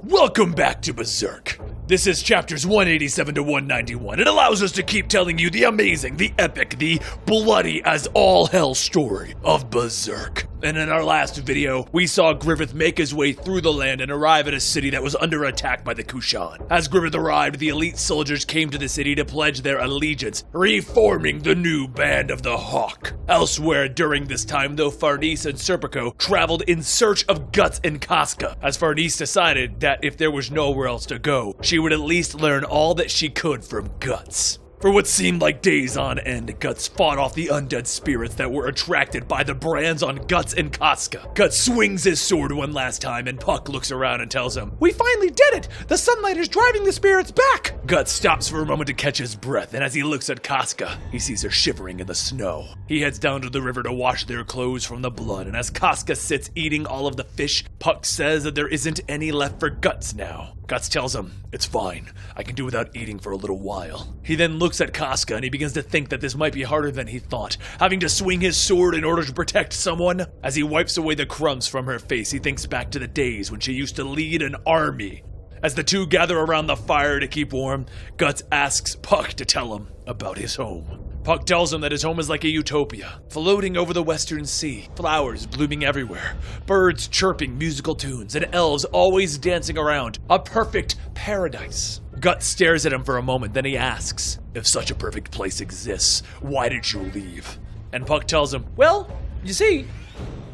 Welcome back to Berserk. This is chapters 187 to 191. It allows us to keep telling you the amazing, the epic, the bloody as all hell story of Berserk. And in our last video, we saw Griffith make his way through the land and arrive at a city that was under attack by the Kushan. As Griffith arrived, the elite soldiers came to the city to pledge their allegiance, reforming the new Band of the Hawk. Elsewhere during this time, though, Farnese and Serpico traveled in search of Guts and Casca, as Farnese decided that if there was nowhere else to go, she would at least learn all that she could from Guts. For what seemed like days on end, Guts fought off the undead spirits that were attracted by the brands on Guts and Casca. Guts swings his sword one last time and Puck looks around and tells him, "We finally did it! The sunlight is driving the spirits back!" Guts stops for a moment to catch his breath, and as he looks at Casca, he sees her shivering in the snow. He heads down to the river to wash their clothes from the blood, and as Casca sits eating all of the fish, Puck says that there isn't any left for Guts now. Guts tells him, "It's fine. I can do without eating for a little while." He then looks at Casca and he begins to think that this might be harder than he thought, having to swing his sword in order to protect someone. As he wipes away the crumbs from her face, he thinks back to the days when she used to lead an army. As the two gather around the fire to keep warm, Guts asks Puck to tell him about his home. Puck tells him that his home is like a utopia, floating over the western sea, flowers blooming everywhere, birds chirping musical tunes, and elves always dancing around. A perfect paradise. Guts stares at him for a moment, then he asks, "If such a perfect place exists, why did you leave?" And Puck tells him, "Well, you see,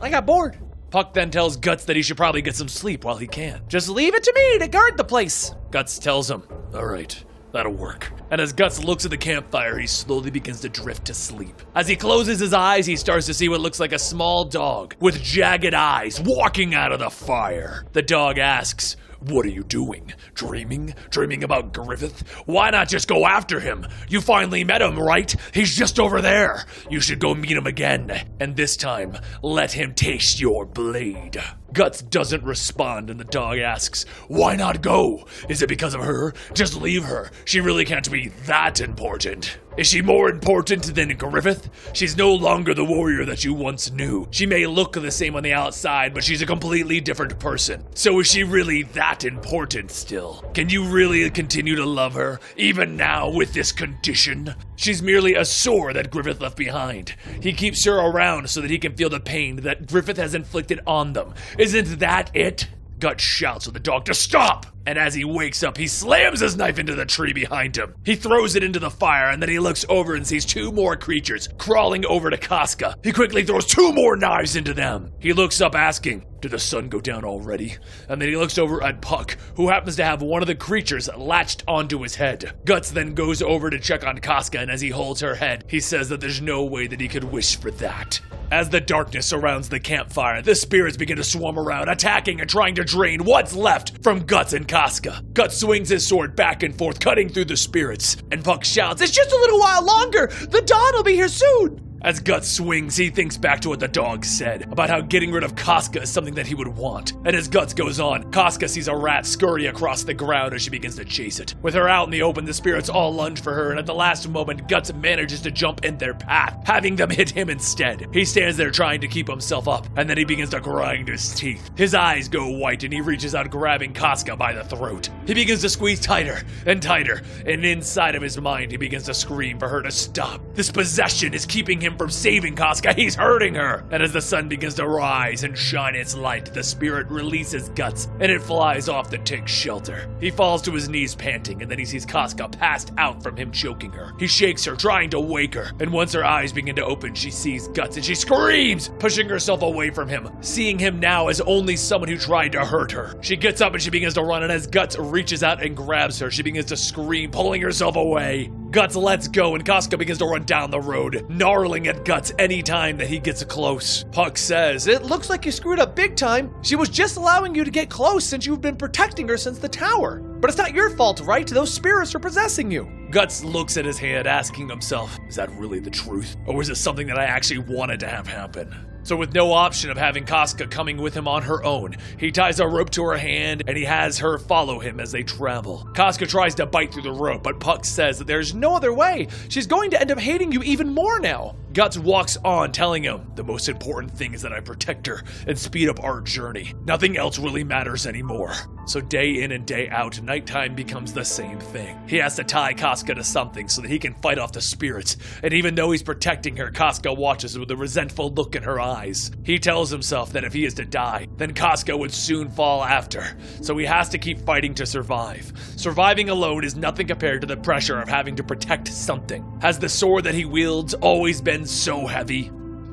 I got bored." Puck then tells Guts that he should probably get some sleep while he can. "Just leave it to me to guard the place." Guts tells him, "All right. That'll work." And as Guts looks at the campfire, he slowly begins to drift to sleep. As he closes his eyes, he starts to see what looks like a small dog with jagged eyes walking out of the fire. The dog asks, "What are you doing? Dreaming? Dreaming about Griffith? Why not just go after him? You finally met him, right? He's just over there. You should go meet him again. And this time, let him taste your blade." Guts doesn't respond and the dog asks, "Why not go? Is it because of her? Just leave her. She really can't be that important." "Is she more important than Griffith? She's no longer the warrior that you once knew. She may look the same on the outside, but she's a completely different person. So is she really that important still? Can you really continue to love her, even now with this condition? She's merely a sore that Griffith left behind. He keeps her around so that he can feel the pain that Griffith has inflicted on them. Isn't that it?" Guts shouts at the dog to stop, and as he wakes up, he slams his knife into the tree behind him. He throws it into the fire, and then he looks over and sees two more creatures crawling over to Casca. He quickly throws two more knives into them. He looks up asking, "Did the sun go down already?" And then he looks over at Puck, who happens to have one of the creatures latched onto his head. Guts then goes over to check on Casca, and as he holds her head, he says that there's no way that he could wish for that. As the darkness surrounds the campfire, the spirits begin to swarm around, attacking and trying to drain what's left from Guts and Casca. Guts swings his sword back and forth, cutting through the spirits, and Puck shouts, "It's just a little while longer! The dawn will be here soon!" As Guts swings, he thinks back to what the dog said, about how getting rid of Casca is something that he would want. And as Guts goes on, Casca sees a rat scurry across the ground as she begins to chase it. With her out in the open, the spirits all lunge for her, and at the last moment, Guts manages to jump in their path, having them hit him instead. He stands there trying to keep himself up, and then he begins to grind his teeth. His eyes go white, and he reaches out, grabbing Casca by the throat. He begins to squeeze tighter and tighter, and inside of his mind, he begins to scream for her to stop. This possession is keeping him from saving Casca. He's hurting her. And as the sun begins to rise and shine its light, the spirit releases Guts, and it flies off to take shelter. He falls to his knees panting, and then he sees Casca passed out from him choking her. He shakes her, trying to wake her, and once her eyes begin to open, she sees Guts, and she screams, pushing herself away from him, seeing him now as only someone who tried to hurt her. She gets up and she begins to run, and as Guts reaches out and grabs her, she begins to scream, pulling herself away. Guts lets go, and Casca begins to run down the road, gnarling at Guts any time that he gets close. Puck says, "It looks like you screwed up big time. She was just allowing you to get close since you've been protecting her since the tower. But it's not your fault, right? Those spirits are possessing you." Guts looks at his hand, asking himself, is that really the truth? Or was it something that I actually wanted to have happen? So with no option of having Casca coming with him on her own, he ties a rope to her hand and he has her follow him as they travel. Casca tries to bite through the rope, but Puck says that there's no other way. She's going to end up hating you even more now. Guts walks on, telling him, the most important thing is that I protect her and speed up our journey. Nothing else really matters anymore. So day in and day out, nighttime becomes the same thing. He has to tie Casca to something so that he can fight off the spirits. And even though he's protecting her, Casca watches with a resentful look in her eyes. He tells himself that if he is to die, then Casca would soon fall after. So he has to keep fighting to survive. Surviving alone is nothing compared to the pressure of having to protect something. Has the sword that he wields always been so heavy?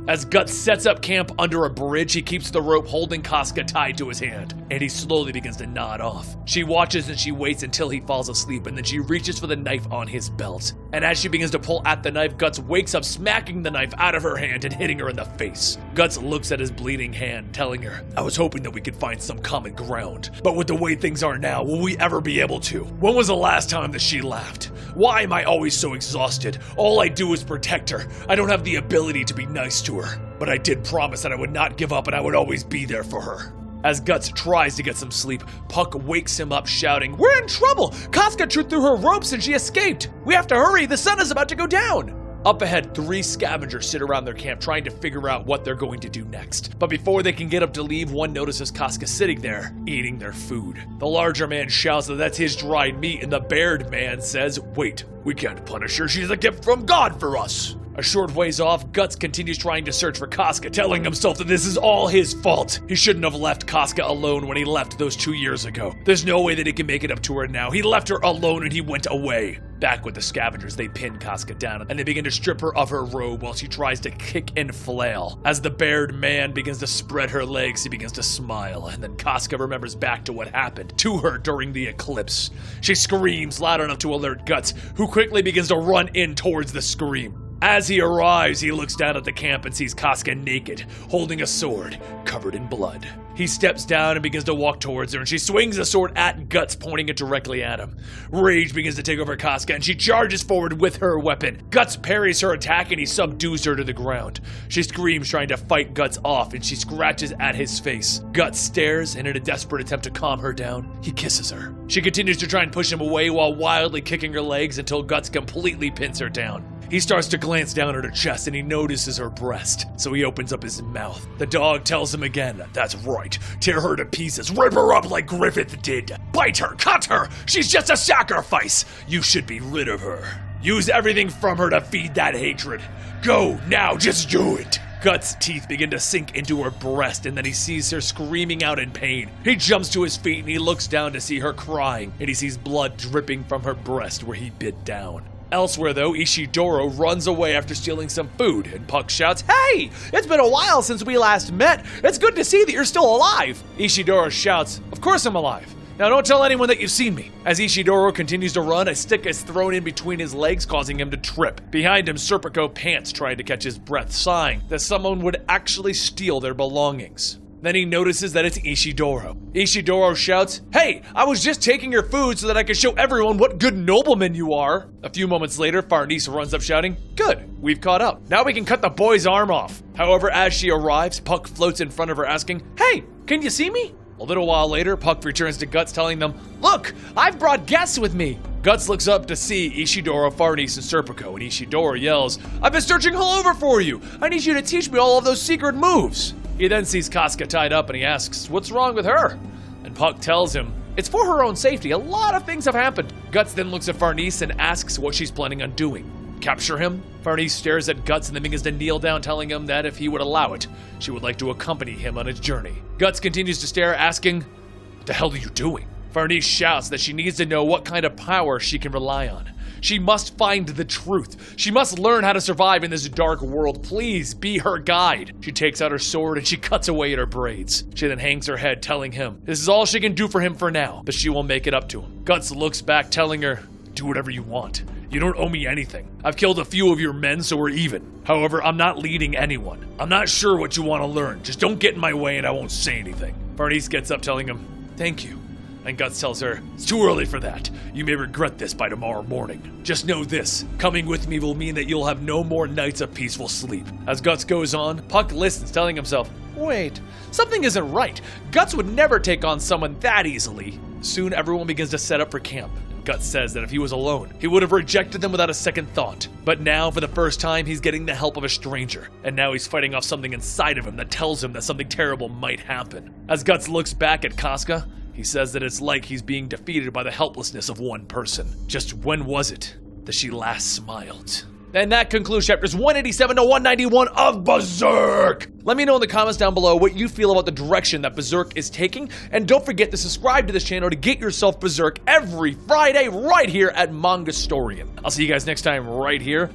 As Guts sets up camp under a bridge, he keeps the rope holding Casca tied to his hand, and he slowly begins to nod off. She watches and she waits until he falls asleep, and then she reaches for the knife on his belt. And as she begins to pull at the knife, Guts wakes up, smacking the knife out of her hand and hitting her in the face. Guts looks at his bleeding hand, telling her, "I was hoping that we could find some common ground, but with the way things are now, will we ever be able to? When was the last time that she laughed? Why am I always so exhausted? All I do is protect her. I don't have the ability to be nice to her. But I did promise that I would not give up and I would always be there for her." As Guts tries to get some sleep, Puck wakes him up shouting, "We're in trouble! Casca tripped through her ropes and she escaped! We have to hurry, the sun is about to go down!" Up ahead, 3 scavengers sit around their camp trying to figure out what they're going to do next. But before they can get up to leave, one notices Casca sitting there, eating their food. The larger man shouts that that's his dried meat, and the bared man says, "Wait, we can't punish her, she's a gift from God for us." A short ways off, Guts continues trying to search for Casca, telling himself that this is all his fault. He shouldn't have left Casca alone when he left those 2 years ago. There's no way that he can make it up to her now. He left her alone and he went away. Back with the scavengers, they pin Casca down and they begin to strip her of her robe while she tries to kick and flail. As the bared man begins to spread her legs, he begins to smile, and then Casca remembers back to what happened to her during the eclipse. She screams loud enough to alert Guts, who quickly begins to run in towards the scream. As he arrives, he looks down at the camp and sees Casca naked, holding a sword, covered in blood. He steps down and begins to walk towards her, and she swings a sword at Guts, pointing it directly at him. Rage begins to take over Casca, and she charges forward with her weapon. Guts parries her attack, and he subdues her to the ground. She screams, trying to fight Guts off, and she scratches at his face. Guts stares, and in a desperate attempt to calm her down, he kisses her. She continues to try and push him away while wildly kicking her legs until Guts completely pins her down. He starts to glance down at her chest and he notices her breast, so he opens up his mouth. The dog tells him again, "That's right, tear her to pieces, rip her up like Griffith did. Bite her, cut her, she's just a sacrifice. You should be rid of her. Use everything from her to feed that hatred. Go, now, just do it." Guts' teeth begin to sink into her breast, and then he sees her screaming out in pain. He jumps to his feet and he looks down to see her crying, and he sees blood dripping from her breast where he bit down. Elsewhere though, Ishidoro runs away after stealing some food, and Puck shouts, "Hey! It's been a while since we last met! It's good to see that you're still alive!" Ishidoro shouts, "Of course I'm alive! Now don't tell anyone that you've seen me." As Ishidoro continues to run, a stick is thrown in between his legs, causing him to trip. Behind him, Serpico pants, trying to catch his breath, sighing that someone would actually steal their belongings. Then he notices that it's Ishidoro. Ishidoro shouts, "Hey, I was just taking your food so that I could show everyone what good nobleman you are." A few moments later, Farnese runs up shouting, "Good, we've caught up. Now we can cut the boy's arm off." However, as she arrives, Puck floats in front of her asking, "Hey, can you see me?" A little while later, Puck returns to Guts telling them, "Look, I've brought guests with me." Guts looks up to see Ishidoro, Farnese, and Serpico, and Ishidoro yells, "I've been searching all over for you. I need you to teach me all of those secret moves." He then sees Casca tied up and he asks, "What's wrong with her?" And Puck tells him, "It's for her own safety. A lot of things have happened." Guts then looks at Farnese and asks what she's planning on doing. Capture him? Farnese stares at Guts and then begins to kneel down, telling him that if he would allow it, she would like to accompany him on his journey. Guts continues to stare, asking, "What the hell are you doing?" Farnese shouts that she needs to know what kind of power she can rely on. She must find the truth. She must learn how to survive in this dark world. Please be her guide. She takes out her sword and she cuts away at her braids. She then hangs her head, telling him this is all she can do for him for now, but she will make it up to him. Guts looks back, telling her, "Do whatever you want. You don't owe me anything. I've killed a few of your men, so we're even. However, I'm not leading anyone. I'm not sure what you want to learn. Just don't get in my way and I won't say anything." Farnese gets up, telling him, "Thank you." And Guts tells her, "It's too early for that. You may regret this by tomorrow morning. Just know this, coming with me will mean that you'll have no more nights of peaceful sleep." As Guts goes on, Puck listens, telling himself, "Wait, something isn't right. Guts would never take on someone that easily." Soon everyone begins to set up for camp. Guts says that if he was alone, he would have rejected them without a second thought. But now, for the first time, he's getting the help of a stranger. And now he's fighting off something inside of him that tells him that something terrible might happen. As Guts looks back at Casca, he He says that it's like he's being defeated by the helplessness of one person. Just when was it that she last smiled? And that concludes chapters 187 to 191 of Berserk! Let me know in the comments down below what you feel about the direction that Berserk is taking, and don't forget to subscribe to this channel to get yourself Berserk every Friday right here at Mangastorian. I'll see you guys next time right here